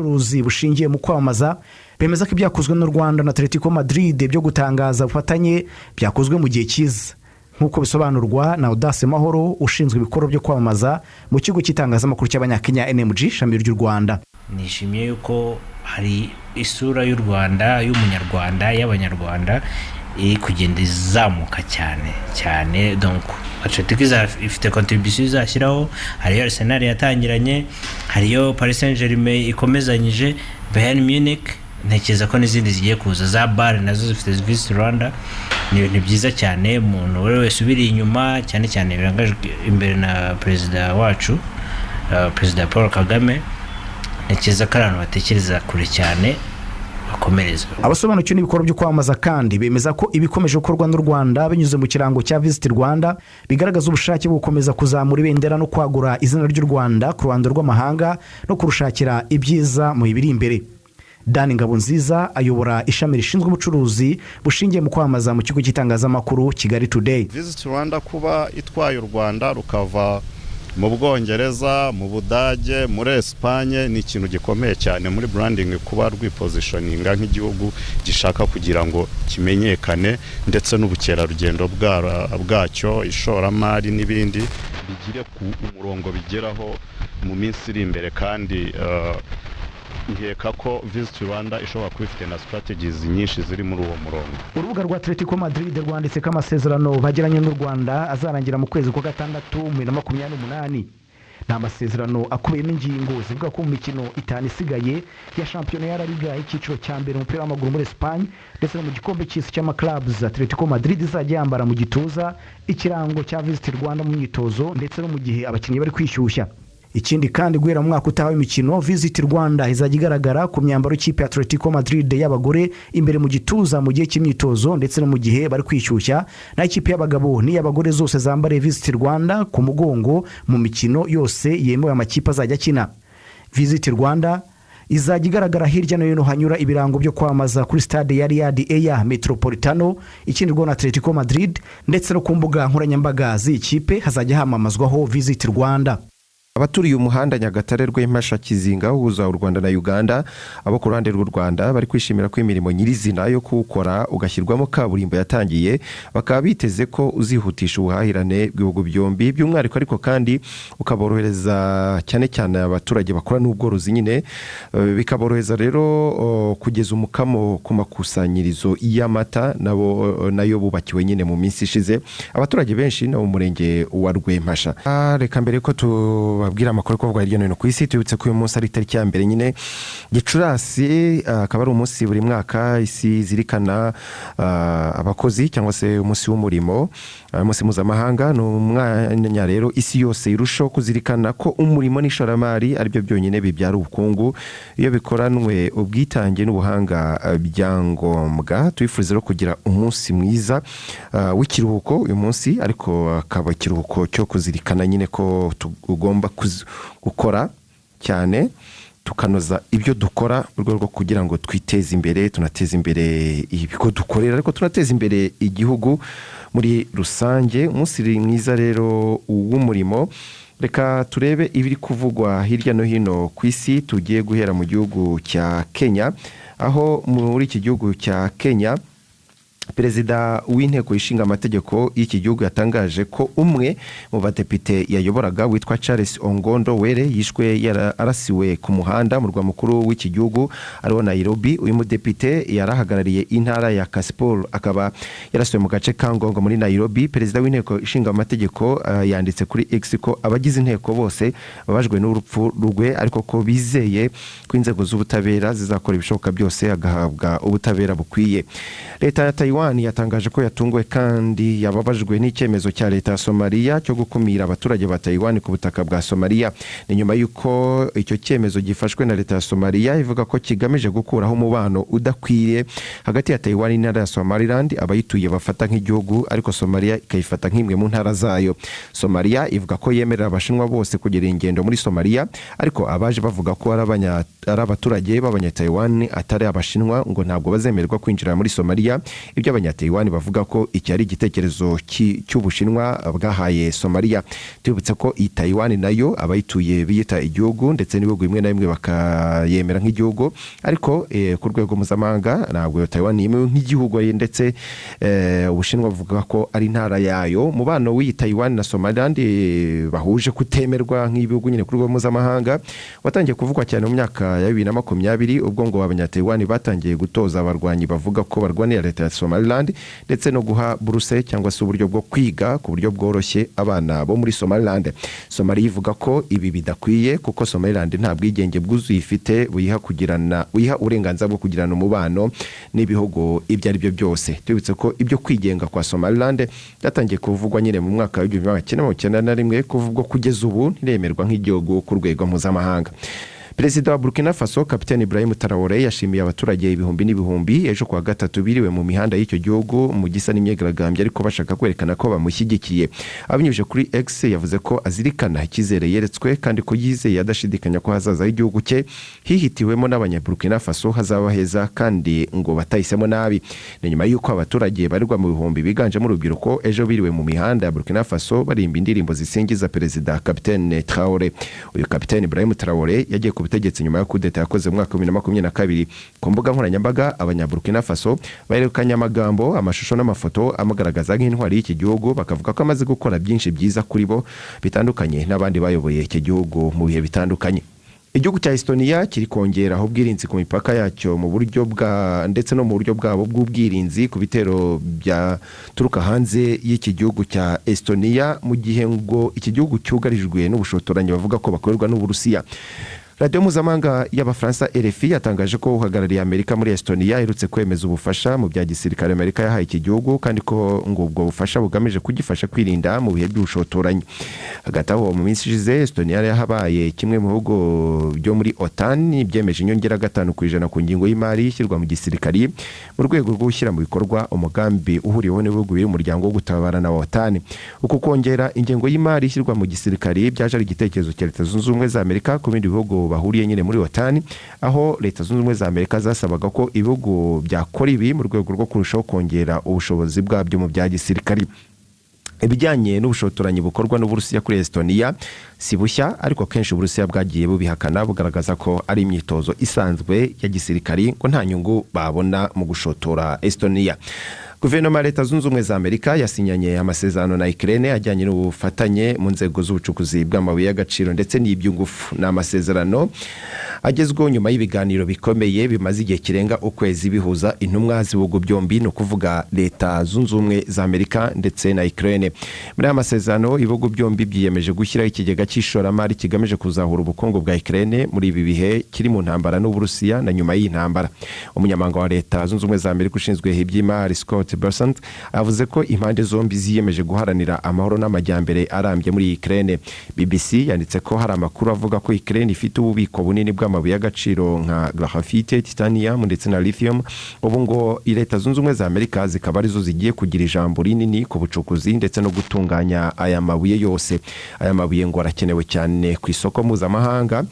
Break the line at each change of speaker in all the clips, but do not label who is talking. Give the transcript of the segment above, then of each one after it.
ubucuruzi bushingiye mu kwamamaza bemeza ko ibyakozwe n'u Rwanda na Atletico Madrid byo gutangaza ubufatanye byakozwe mu gihe cyiza nk'uko bisobanurwa na Audace Mahoro ushinzwe ibikorwa byo kwamamaza mu kigo cy'itangazamakuru cy'abanyakenya NMG ishami ry'u Rwanda.
Nishimiye yuko hari isura y'u Rwanda y'umunyarwanda y'abanyarwanda iri kugenda izamuka cyane donc Atletico ifite contribution izashyiraho, hariyo Arsenal yatangiranye, hariyo Paris Saint-Germain ikomezanyije, Bayern Munich ntekereza ko n'izindi zigiye kuza za Bar nazo zifite Visit Rwanda. Ni ibintu byiza cyane, umuntu wese ubiri inyuma cyane birangajwe imbere na perezida wacu Perezida Paul Kagame. Ntekereza ko abantu batekereza kure cyane bakomereza.
Abasobanukiwe n'ibikorwa byo kwamamaza kandi bemeza ko ibikomeje gukorwa n'u Rwanda binyuze mu kirango cya Visit Rwanda bigaragaza ubushake bwo gukomeza kuzamura ibendera no kwagura izina ry'u Rwanda ku ruhando rw'amahanga no kurushakira ibyiza mu biri imbere. Dani Ngabonziza ayobora ishami rishinzwe ubucuruzi bushingiye mu kwamamaza mu kigo cy'itangazamakuru Kigali Today.
Visit Rwanda kuba itwaye u Rwanda rukava mu Bwongereza, mu Budage, muri Espagne ni ikintu gikomeye cyane muri branding, kuba rwipositioninga nk'igihugu gishaka kugira ngo kimenyekane ndetse n'ubukerarugendo bwacyo, ishoramari n'ibindi bigire ku umurongo bigeraho mu minsi iri imbere. Kandi nkeka ko Visit Rwanda ishobora kuba ifite na strategies nyinshi ziri muri uwo murongo.
Urubuga rwa Atletico Madrid rwanditse ko amasezerano bagiranye n'u Rwanda azarangira mu kwezi kwa gatandatu 2028. Ni amasezerano akubiyemo ingingo zivuga ko mu mikino 5 isigaye ya shampiyona ya La Liga y'icyiciro cya mbere umupira w'amaguru muri Espagne ndetse no mu gikombe cy'isi cy'amaclubs, Atletico Madrid izajya yambara mu gituza ikirango cya Visit Rwanda mu myitozo ndetse no mu gihe abakinnyi bari kwishyushya. Ikindi kandi guhera mu mwaka utaha w'imikino Visit Rwanda izajya igaragara ku myambaro y'ikipe ya Atletico Madrid y'abagore imbere mu gituza mu gihe cy'imyitozo ndetse no mu gihe bari kwishyushya, na ikipe y'abagabo n'iy'abagore zose zambare Visit Rwanda ku mugongo mu mikino yose yemewe amakipe azajya akina. Visit Rwanda izajya igaragara hirya no hino hanyura ibirango byo kwamaza kuri stade ya Riyadh Air Metropolitano ikinirwa na Atletico Madrid ndetse no ku mbuga nkoranyambaga z'ikipe hazajya hamamazwaho Visit Rwanda.
Abaturiye umuhanda Nyagatare Rwempasha Kizinga uhuza u Rwanda na Uganda, abo ku ruhande rw'u Rwanda bari kwishimira ko imirimo nyirizina yo kuwukora ugashyirwamo kaburimbo yatangiye, bakaba biteze ko uzihutisha ubuhahirane bw'ibihugu byombi by'umwihariko, ariko kandi ukaborohereza cyane abaturage bakora n'ubworozi nyine, bikaborohereza rero kugeza umukamo ku makusanyirizo y'amata nayo bubakiwe nyine mu minsi ishize abaturage benshi no mu murenge wa Rwempasha. Reka mbere ko babwira amakuru ko hirya no hino ku isi, tubitse ko uyu munsi ari tariki ya mbere nyine Gicurasi, akaba ari umunsi buri mwaka isi zirikana abakozi cyangwa se umunsi w'umurimo, umunsi mpuzamahanga. Ni umwanya rero isi yose irushaho kuzirikana ko umurimo n'ishoramari ari byo byonyine bibyara ubukungu iyo bikoranwe ubwitange n'ubuhanga byangombwa. Tubifuriza rero kugira umunsi mwiza w'ikiruhuko uyu munsi, ariko akaba ikiruhuko cyo kuzirikana nyine ko tugomba gukora cyane tukanoza ibyo dukora mu rwego rwo kugira ngo twiteze imbere, tunateze imbere ibigo dukorera, ariko tunateze imbere igihugu muri rusange. Umunsi mwiza rero w'umurimo. Reka turebe ibiri kuvugwa hirya no hino ku isi. Tugiye guhera mu gihugu cya Kenya, aho muri iki gihugu cya Kenya Perezida w'inteko ishinga amategeko y'iki gihugu yatangaje ko umwe mu badepite yayoboraga witwa Charles Ongondo Were yishwe arasiwe ku muhanda mu rwa mukuru w'iki gihugu ariwo Nairobi. Uyu mudepite yarahagarariye intara ya Kasipul, akaba yarasiwe mu gace ka Ngongo muri Nairobi. Perezida w'inteko ishinga amategeko yanditse kuri X ko abagize inteko bose babajwe n'urupfu rwe, ariko ko bizeye ko inzego z'ubutabera zizakora ibishoboka byose agahabwa ubutabera bukwiye. Leta ya Taiwan yatangaje ko yatunguwe kandi yababajwe n'icyemezo cya leta ya Somalia cyo gukumira abaturage ba Taiwan ku butaka bwa Somalia. Ni nyuma yuko icyo cyemezo gifashwe na leta ya Somalia ivuga ko kigamije gukuraho umubano udakwiye hagati ya Taiwan n'intara ya Somaliland abayituye bafata nk'igihugu, ariko Somalia ikayifata nk'imwe mu ntara zayo. Somalia ivuga ko yemerera abashinwa bose kugera ingendo muri Somalia, ariko abaje bavuga ko ari abaturage b'abanya Taiwan atari abashinwa ngo ntabwo bazemererwa kwinjira muri Somalia. Ibyo buryo abanyataiwan bavuga ko iki ari igitekerezo cy'Ubushinwa bwahaye Somalia. Tubutse ko i Taiwan nayo abayituye biyita igihugu ndetse n'ibihugu bimwe na bimwe bakayemera nk'igihugu, ariko ku rwego mpuzamahanga ntabwo Taiwan yemewe nk'igihugu, ndetse Ubushinwa buvuga ko ari intara yayo. Mubano w'iyi Taiwan na Somaliland bahuje kutemerwa nk'ibihugu nyine ku rwego mpuzamahanga watangiye kuvugwa cyane mu myaka ya 2020 ubwo ngo abanyataiwan batangiye gutoza abarwanyi bavuga ko barwanira leta ya Somaliland ndetse no guha buruse cyangwa se uburyo bwo kwiga ku buryo bworoshye abana bo muri Somaliland. Somalia ivuga ko ibi bidakwiye kuko Somaliland nta bwigenge bwuzuye ifite buyiha uburenganzira bwo kugirana umubano n'ibihugu ibyo ari byo byose. Tubitse ko ibyo kwigenga kwa Somaliland byatangiye kuvugwa nyine mu mwaka wa 1991 kuvugwa kugeza ubu ntiremerwa nk'igihugu ku rwego mpuzamahanga. Perezida wa Burkina Faso Kapiteni Ibrahim Traoré yashimiye abaturage ibihumbi n'ibihumbi ejo kwa gatatu biriwe mu mihanda y'icyo gihugu mu gisa n'imyegaragambyo ariko bashaka kwerekana ko bamushyigikiye. Abinyujije kuri X yavuze ko azirikana ikizere yeretswe kandi ko yizeye adashidikanya ko hazaza igihugu cye hihitiwemo n'abanyaburkina Faso hazaba heza kandi ngo batahisemo nabi. Ni nyuma y'uko abaturage barirwa mu bihumbi biganjemo urubyiruko ejo biriwe mu mihanda ya Burkina Faso barimba indirimbo zisingiza Perezida Kapiteni Traoré. Uyu Kapiteni Ibrahim Traoré yagiye ubutegetsi nyuma yo kudeta yakoze mu mwaka wa 2022. Ku mbuga nkoranyambaga abanyaburkina Faso baherekanye amagambo, amashusho n'amafoto amugaragaza nk'intwari y'iki gihugu, bakavuga ko amaze gukora byinshi byiza kuri bo bitandukanye n'abandi bayoboye iki gihugu mu bihe bitandukanye. Igihugu cya Estonia kiri kongera ubwirinzi ku mipaka yacyo mu buryo ndetse no mu buryo bwabo bw'ubwirinzi ku bitero bya turuka hanze y'iki gihugu cya Estonia mu gihe ngo iki gihugu cyugarijwe n'ubushotoranyi bavuga ko bakorerwa n'Uburusiya. Radio mpuzamahanga y'Abafaransa RFI yatangaje ko uhagarariye Amerika muri Estonia irutse kwemeza ubufasha mu bya gisirikare Amerika yahaye iki gihugu kandi ko ngo ubwo bufasha bugamije kugifasha kwirinda mu bihe by'ubushotoranyi. Hagati aho mu minsi ishize Estonia yahabaye kimwe mu bihugu byo muri OTAN byemeje inyongera 5% ku ngingo y'imari ishyirwa mu gisirikare mu rwego rwo gushyira mu bikorwa umugambi uhuriweho n'ibihugu biri mu muryango wo gutabarana wa OTAN. Uku kongera ingengo y'imari ishyirwa mu gisirikare byaje ari igitekerezo cya Leta Zunze Ubumwe za Amerika ku bindi bihugu bahuriye nyine muri OTAN, aho Leta Zunze Ubumwe za Amerika zasabaga ko ibihugu byakora ibi mu rwego rwo kurushaho kongera ubushobozi bwabyo mu bya gisirikare. Ibijyanye n'ubushotoranyi bukorwa n'Uburusiya kuri Estonia si bushya, ariko kenshi Uburusiya bwagiye bubihakana bugaragaza ko ari imyitozo isanzwe ya gisirikare ko nta nyungu babona mu gushotora Estonia. Guverinoma ya Leta Zunze Ubumwe za Amerika yasinyanye amasezerano na Ukraine ajyanye n'ubufatanye mu nzego z'ubucukuzi bw'amabuye y'agaciro ndetse n'iby'ingufu. N'amasezerano agezweho nyuma y'ibiganiro bikomeye bimaze igihe kirenga ukwezi bihuza intumwa z'ibihugu byombi, no kuvuga Leta Zunze Ubumwe za Amerika ndetse na Ukraine. Muri aya masezerano ibihugu byombi byiyemeje gushyiraho ikigega cy'ishoramari kigamije kuzahura ubukungu bwa Ukraine muri ibi bihe kiri mu ntambara n'Uburusiya na nyuma y'intambara. Umunyamabanga wa Leta Zunze Ubumwe za Amerika ushinzwe iby'imari Scott Bessent avuze ko impande zombi ziyemeje guharanira amahoro n'amajyambere arambye muri Ukraine. BBC yanditse ko hari amakuru avuga ko Ukraine ifite ububiko bunini bw'amabuye y'agaciro nka graphite, titanium ndetse na lithium. Ubu ngo Leta Zunze Ubumwe za Amerika zikaba arizo zigiye kugira ijambo rinini ku bucukuzi ndetse no gutunganya aya mabuye yose. Aya mabuye ngo arakenewe cyane ku isoko mpuzamahanga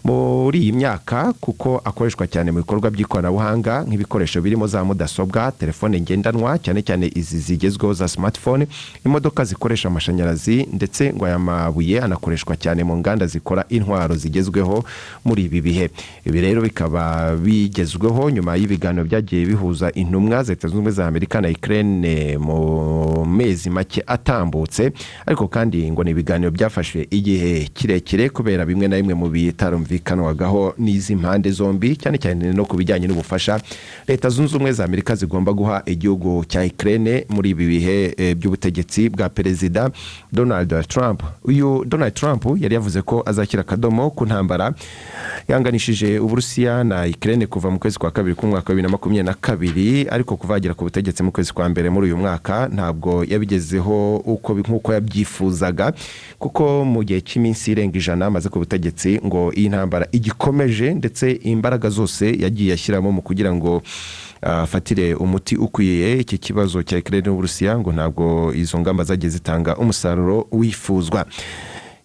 muri iyi myaka kuko akoreshwa cyane mu bikorwa by'ikoranabuhanga nk'ibikoresho birimo za mudasobwa, telefone ngendanwa cyane cyane izi zigezweho za smartphone, imodoka zikoresha amashanyarazi, ndetse ngo aya mabuye anakoreshwa cyane mu nganda zikora intwaro zigezweho muri ibi bihe. Ibi rero bikaba bigezweho nyuma y'ibiganiro byagiye bihuza intumwa za Leta Zunze Ubumwe za Amerika na Ukraine mu mezi make atambutse, ariko kandi ngo ni ibiganiro byafashwe igihe kirekire kubera bimwe na bimwe mu bitarumvikanwagaho n'izi mpande zombi, cyane cyane no kubijyanye n'ubufasha Leta Zunze Ubumwe za Amerika zigomba guha igihugu cya Ukraine muri ibi bihe by'ubutegetsi bwa Perezida Donald Trump. Uyu Donald Trump yari yavuze ko azashyira akadomo ku ntambara yanganishije Uburusiya na Ukraine kuva mu kwezi kwa kabiri k'umwaka wa 2022, ariko kuvagira ku butegetsi mu kwezi kwa mbere muri uyu mwaka ntabwo yabigezeho nk'uko yabyifuzaga, kuko mu gihe cy'iminsi irenga 100 amaze ku butegetsi ngo iyi ntambara igikomeje, ndetse imbaraga zose yagiye ashyiramo mu kugira ngo afatire umuti ukwiye iki kibazo cya Ukraine n'Uburusiya ngo ntabwo izo ngamba zagiye zitanga umusaruro wifuzwa.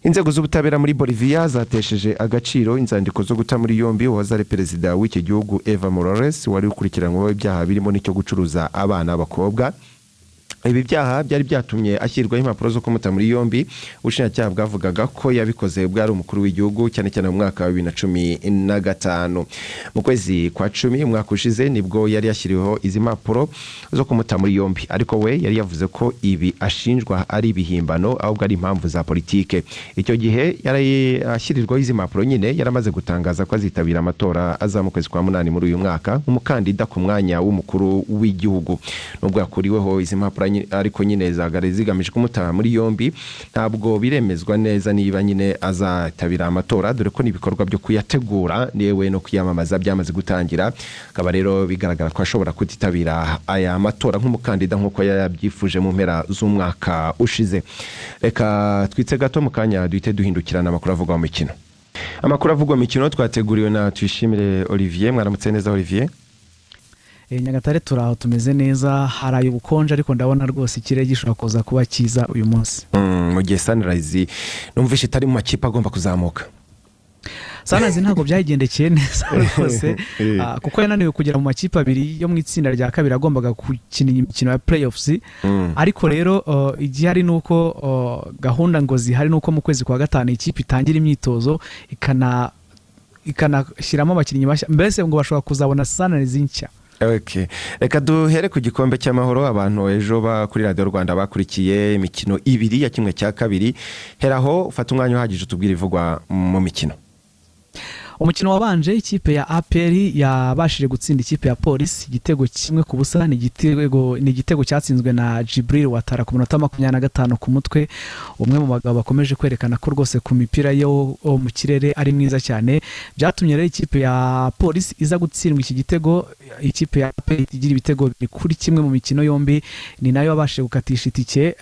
Inzego z'ubutabera muri Bolivia zatesheje agaciro inzandiko zo guta muri yombi uwazare perezida w'iki gihugu Eva Morales wari ukurikiranyweho ibyaha birimo n'icyo gucuruza abana b'abakobwa. Ibi byaha byari byatumye ashyirwaho impapuro zo kumuta muri yombi. Ubushinjacyaha bwavugaga ko yabikoze bwari umukuru w'igihugu cyane cyane mu mwaka wa 2015. Mu kwezi kwa 10 umwaka ushize nibwo yari yashyiriweho izi mpapuro zo kumuta muri yombi, ariko we yari yavuze ko ibi ashinjwa ari ibihimbano ahubwo ari impamvu za politike. Icyo gihe yari ashyirirwaho izi mpapuro nyine yaramaze gutangaza ko azitabira amatora aza mu kwezi kwa 8 muri uyu mwaka nk'umukandida ku mwanya w'umukuru w'igihugu. Nubwo yakuriweho izi mpapuro ariko nyine zagare zigamije kumuta muri yombi, ntabwo biremezwa neza niba nyine azatabira amatora, dore ko nibikorwa byo kuyategura newe no kuyamamaza byamaze gutangira. Akaba rero bigaragara ko ashobora kutitabira aya matora nk'umukandida nk'uko yabyifuje mu mpera z'umwaka ushize. Reka twitse gato mu kanya duhite duhindukirana amakuru avugwa mu mikino. Amakuru avugwa mu mikino twateguriwe na Tuyishimire Olivier. Mwaramutse neza Olivier?
Nyagatare turaho tumeze neza, haraye ubukonje ariko ndabona rwose ikirere gishobora kuza kuba cyiza uyu munsi.
Mu gihe Sunrise numvishe itari mu makipe agomba kuzamuka.
Sunrise ntabwo byayigendekeye neza rwose kuko yananiwe kugera mu makipe abiri yo mu itsinda rya kabiri agombaga gukina imikino ya playoffs. Ariko rero igihe hari nuko gahunda ngo zihari nuko mu kwezi kwa gatanu ikipe itangira imyitozo ikanashyiramo abakinnyi bashya, mbese ngo bashobora kuzabona Sunrise nshya.
Okay. Reka duhere ku gikombe cy'amahoro. Abantu ejo kuri Radio Rwanda bakurikiye imikino ibiri ya kimwe cya kabiri. Heraho ufata umwanya uhagije utubwira ivugwa mu mikino.
Umukino wabanje ikipe ya APR yabashije gutsinda ikipe ya Police igitego kimwe ku busa. Ni igitego cyatsinzwe na Jibril Watara ku minota 25 ku mutwe. Umwe mu bagabo bakomeje kwerekana ko rwose ku mipira yo mu kirere ari mwiza cyane. Byatumye rero ikipe ya Police iza gutsindwa iki gitego. Ikipe ya APR igira ibitego kuri kimwe mu mikino yombi, ni nayo yabashije gukatisha itike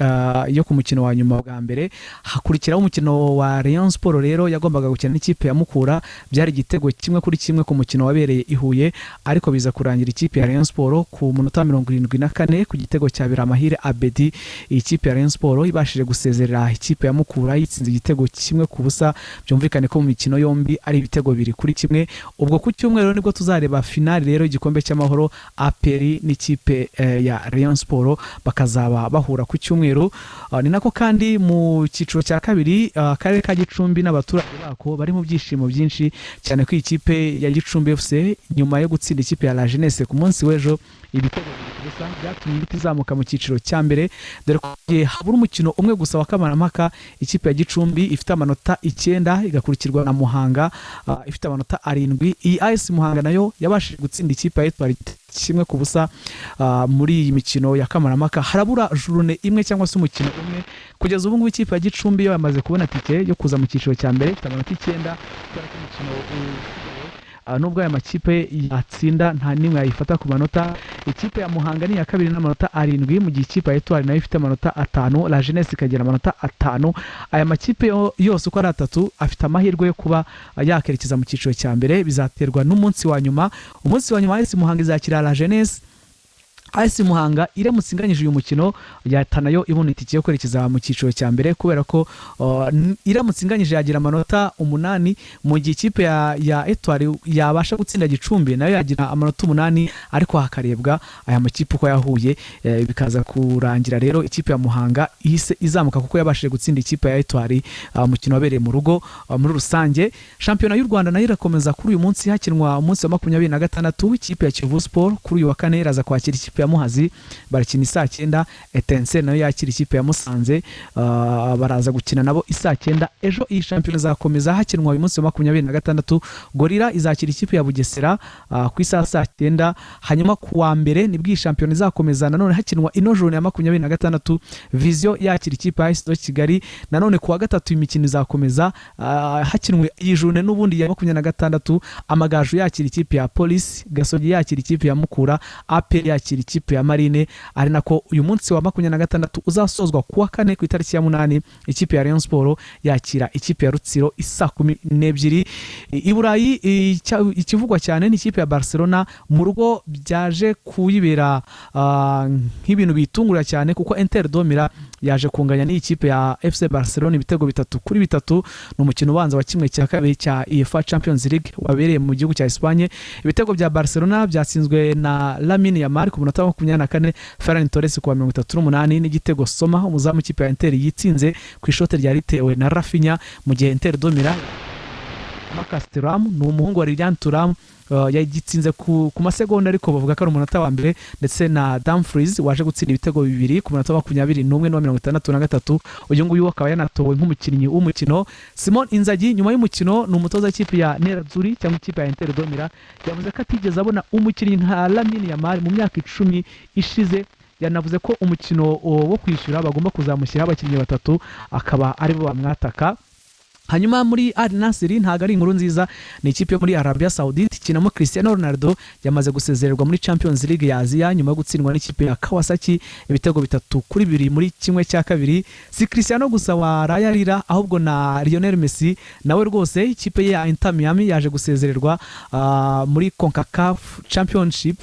yo ku mukino wa nyuma bwa mbere. Hakurikiraho umukino wa Rayon Sport rero yagombaga gukina n'ikipe ya Mukura, byari igitego kimwe kuri kimwe ku mukino wabereye i Huye, ariko biza kurangira ikipe ya Rayon Sport ku munota 74 ku gitego cya Biramahire Abedi. Ikipe ya Rayon Sport ibashije gusezerera ikipe ya Mukura yitsinze igitego kimwe ku busa. Byumvikane ko mu mikino yombi ari ibitego biri kuri kimwe. Ubwo ku cyumweru nibwo tuzareba finale rero igikombe cy'amahoro APR n'ikipe ya Rayon Sport bakazaba bahura ku cyumweru. Ni nako kandi mu cyiciro cya kabiri akarere ka Gicumbi n'abaturage bako bari mu byishimo byinshi cyane ko ikipe ya Gicumbi FC nyuma yo gutsinda ikipe ya La Jeunesse ku munsi w'ejo ibitego bisa byatumye ibiti zamuka mu cyiciro cya mbere, dore ko habura umukino umwe gusa wa kamarampaka. Ikipe ya Gicumbi ifite amanota 9 igakurikirwa na Muhanga ifite amanota 7. Iyi AS Muhanga nayo yabashije gutsinda ikipe ya Etoile kimwe ku busa muri iyi mikino ya kamarampaka. Harabura journée imwe cyangwa se umukino umwe kugeza ubu ngubu. Ikipe ya Gicumbi yo yamaze kubona tike yo kuza mu cyiciro cya mbere ifite amanota 9 kubera ko umukino nubwo aya makipe yatsinda nta nimwe yayifata ku manota. Ikipe ya Muhanga ni ya kabiri n'amanota 7 mu gihe ikipe ya Etoile nayo ifite amanota 5, La Jeunesse ikagira amanota 5. Aya makipe yose uko ari atatu afite amahirwe yo kuba yakerekeza mu cyiciro cya mbere. Bizaterwa n'umunsi wa nyuma. Umunsi wa nyuma AS Muhanga izakira La Jeunesse. AS Muhanga iramutse inganyije uyu mukino yatanayo ibona itike yo kwerekeza mu cyiciro cya mbere, kubera ko iramutse inganyije yagira amanota 8 mu gihe ikipe ya Etoile yabasha gutsinda Gicumbi nayo yagira amanota 8, ariko hakarebwa aya makipe uko yahuye bikaza kurangira rero ikipe ya Muhanga ihise izamuka kuko yabashije gutsinda ikipe ya Etoile umukino wabereye mu rugo. Muri rusange shampiyona y'u Rwanda nayo irakomeza kuri uyu munsi, hakinwa umunsi wa 26. Ikipe ya Kivu Sport kuri uyu wa kane iraza kwakira ikipe ya Muhazi, barakina saa 9. Etincelle nayo yakira ikipe ya Musanze, baraza gukina nabo saa 9. Ejo iyi shampiyona zakomeza hakinwa uyu munsi wa 26. Gorilla izakira ikipe ya Bugesera ku saa 9. Hanyuma ku wa mbere nibwo iyi shampiyona izakomeza nanone hakinwa ino journée ya 26. Vision yakira ikipe ya AS Kigali. Nanone ku wa gatatu imikino izakomeza hakinwe iyi journée n'ubundi ya 26. Amagaju yakira ikipe ya Police, Gasogi yakira ikipe ya Mukura, APR yakira ikipe ya Marine. Ari nako uyu munsi wa 26 uzasozwa kuwa kane ku itariki ya 8 ikipe ya Rayon Sport yakira ikipe ya Rutsiro saa 12. I Burayi ikivugwa cyane ni ikipe ya Barcelona mu rugo byaje kuyibera nk'ibintu bitungura cyane kuko Inter Domira yaje kunganya n'iyi kipe ya FC Barcelona ibitego 3-3. Ni umukino ubanza wa kimwe cya kabiri cya UEFA Champions League wabereye mu gihugu cya Espagne. Ibitego bya Barcelona byatsinzwe na Lamine Yamal ku munota wa 24, Ferran Torres ku wa 38 n'igitego Soma umuzamu kipe ya Inter yitsinze ku ishote rya ritewe na Rafinha mu gihe Inter domira. Marcus Thuram ni umuhungu wa Lilian Thuram yagitsinze ku masegonda ariko bavuga ko ari umunota wa mbere, ndetse na Dumfries waje gutsinda ibitego 2 ku munota wa 21 n'uwa 63. uyu nguyu akaba yanatowe nk'umukinnyi w'umukino. Simon Inzaghi nyuma y'umukino ni umutoza w'ikipe ya Nerazzurri cyangwa ikipe ya Inter domira, yavuze ko atigeze abona umukinnyi nka Lamine Yamal mu myaka 10 ishize. Yanavuze ko umukino wo kwishyura bagomba kuzamushyiraho abakinnyi 3 akaba aribo bamwataka. Hanyuma muri Al Nassr ntago ari inkuru nziza, ni ikipe yo muri Arabia Saudite ikinamo Cristiano Ronaldo yamaze gusezererwa muri Champions League ya Asia nyuma yo gutsindwa n'ikipe ya Kawasaki ibitego 3-2 muri kimwe cya kabiri. Si Cristiano gusa warayarira ahubwo na Lionel Messi nawe rwose ikipe ya Inter Miami yaje gusezererwa muri CONCACAF Championship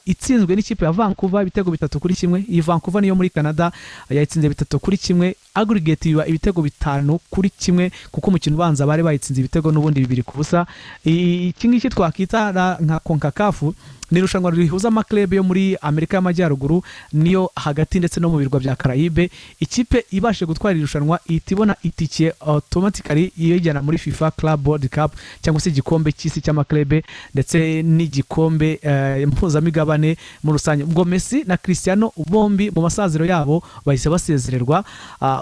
itsinzwe n'ikipe ya Vancouver ibitego 3-1. Iyi Vancouver niyo muri Canada yayitsinze 3-1, aggregate iba ibitego 5-1 kuko umukino ubanza bari bayitsinze ibitego n'ubundi 2-0. Iki ngiki twakita nka CONCACAF ni irushanwa rihuza amaklebe yo muri Amerika y'Amajyaruguru niyo hagati ndetse no mu birwa bya Caraïbe. Ikipe ibashe gutwara irushanwa itibona itike automatically yijyana muri FIFA Club World Cup cyangwa se igikombe cy'isi cy'amaklebe ndetse n'igikombe mpuzamigabane mu rusange. Ubwo Messi na Cristiano bombi mu masaziro yabo bahise basezererwa.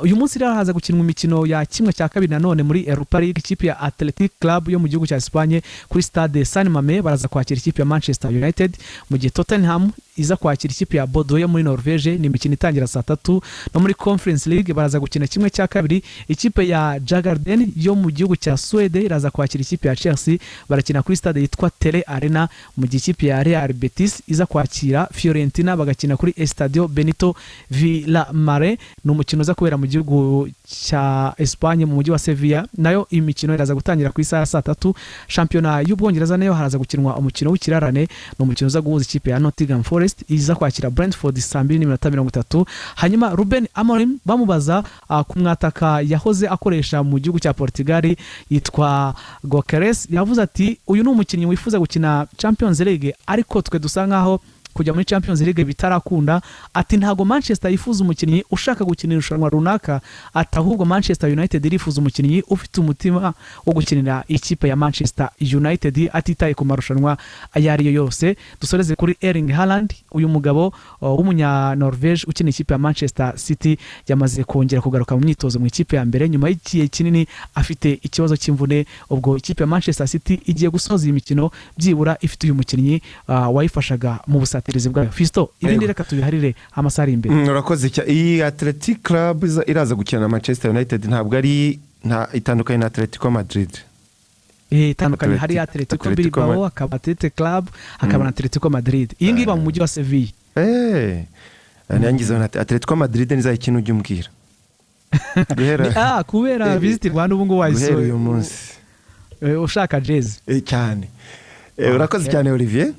Uyu munsi rero haza gukinwa imikino ya kimwe cya kabiri nanone muri Europa League. Ikipe ya Athletic Club yo mu gihugu cya Espagne kuri Stade San Mamés baraza kwakira ikipe ya Manchester United, mu gihe Tottenham iza kwakira ikipe ya Bordeaux yo muri Norvege. Ni imikino itangira saa 3. No muri Conference League baraza gukina kimwe cya kabiri, ikipe ya Djurgården yo mu gihugu cya Sweden iraza kwakira ikipe ya Chelsea, barakina kuri stade yitwa Tele Arena, mu gihe ikipe ya Real Betis iza kwakira Fiorentina bagakina kuri Estadio Benito Villamarín. Ni umukino uza kubera mu gihugu cya Espagne mu mujyi wa Sevilla, nayo imikino iraza gutangira ku isaha saa 3. Shampiyona y'Ubwongereza nayo haraza gukinwa umukino w'ikirarane, ni umukino uza guhuza ikipe ya Nottingham Forest iza kwakira Brentford saa 2:30. Hanyuma Ruben Amorim bamubaza ku mwataka yahoze akoresha mu gihugu cya Portugal yitwa Gyökeres, yavuze ati uyu ni umukinnyi wifuza gukina Champions League ariko twe dusa nkaho kujya muri Champions League bitarakunda. Ati ntago Manchester yifuza umukinnyi ushaka gukina irushanwa runaka, ati ahubwo Manchester United irifuza umukinnyi ufite umutima wo gukinira ikipe ya Manchester United atitaye ku marushanwa ayari yo yose. Dusoreze kuri Erling Haaland, uyu mugabo w'umunya Norvege ukina ikipe ya Manchester City yamaze kongera kugaruka mu myitozo mu ikipe ya mbere nyuma y'igihe kinini afite ikibazo cy'imvune. Ubwo ikipe ya Manchester City igiye gusoza iyi mikino byibura ifite uyu mukinnyi wayifashaga mu busatirizi bwayo. Fisto ibindi reka tubiharire amasaha ari imbere.
Urakoze cyane. Iyi Athletic Club iraza gukina na Manchester United ntabwo ari itandukanye na Atletico Madrid.
Itandukanye hari Atletico Bilbao, hakaba Athletic Club, hakaba na Atletico Madrid. Iyi ngiyi ba mu mujyi wa Sevilla.
Nangize na Atletico Madrid niza ikintu ubyumbwira.
Kubera Visit Rwanda ubu ngo wayisoye
uyu munsi.
Ushaka jazz.
Cyane. Urakoze cyane Olivier.